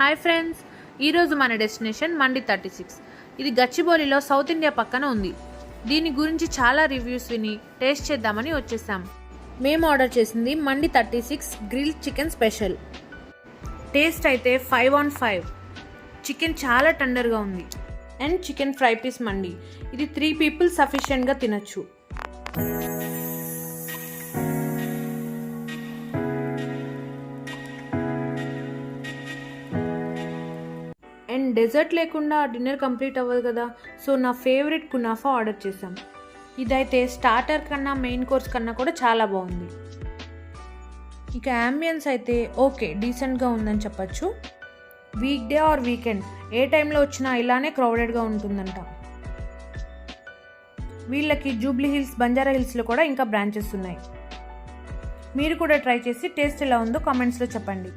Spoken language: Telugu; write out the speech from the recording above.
హాయ్ ఫ్రెండ్స్, ఈరోజు మన డెస్టినేషన్ మండి 36. ఇది గచ్చిబౌలిలో సౌత్ ఇండియా పక్కన ఉంది. దీని గురించి చాలా రివ్యూస్ విని టేస్ట్ చేద్దామని వచ్చేసాం. మేము ఆర్డర్ చేసింది మండి 36 గ్రిల్ చికెన్ స్పెషల్. టేస్ట్ అయితే 5 on 5. చికెన్ చాలా టెండర్గా ఉంది. అండ్ చికెన్ ఫ్రై పీస్ మండి. ఇది 3 people సఫిషియెంట్గా తినచ్చు. అండ్ డెజర్ట్ లేకుండా డిన్నర్ కంప్లీట్ అవ్వదు కదా, సో నా ఫేవరెట్ కునాఫా ఆర్డర్ చేసాం. ఇదైతే స్టార్టర్ కన్నా మెయిన్ కోర్స్ కన్నా కూడా చాలా బాగుంది. ఇక యాంబియన్స్ అయితే ఓకే, డీసెంట్గా ఉందని చెప్పచ్చు. వీక్ డే ఆర్ వీకెండ్ ఏ టైంలో వచ్చినా ఇలానే క్రౌడెడ్గా ఉంటుందంట. వీళ్ళకి జూబ్లీ హిల్స్, బంజారా హిల్స్లో కూడా ఇంకా బ్రాంచెస్ ఉన్నాయి. మీరు కూడా ట్రై చేసి టేస్ట్ ఎలా ఉందో కామెంట్స్లో చెప్పండి.